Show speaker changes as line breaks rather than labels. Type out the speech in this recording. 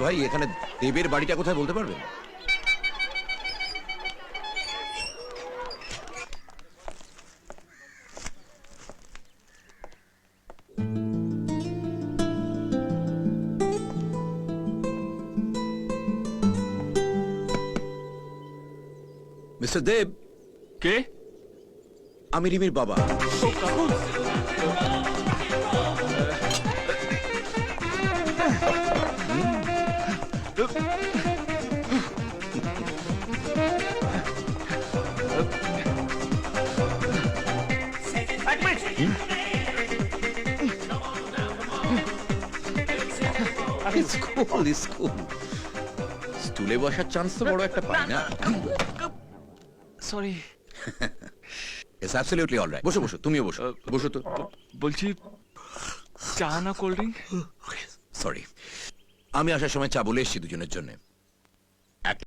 ভাই, এখানে দেবের বাড়িটা কোথায় বলতে পারবেন? মিস্টার দেব,
কে?
আমি রিমির বাবা।
ও কাকু, এক মিনিট।
স্কুল স্কুল স্টুলে বসার চান্স তো বড় একটা পাই না।
সরি।
It's absolutely alright. বসো বসো, তুমিও বসো। বসো তো।
বলছি, চা না কোল্ড ড্রিঙ্ক?
সরি, আমি আসার সময় চা বলে এসেছি দুজনের জন্য।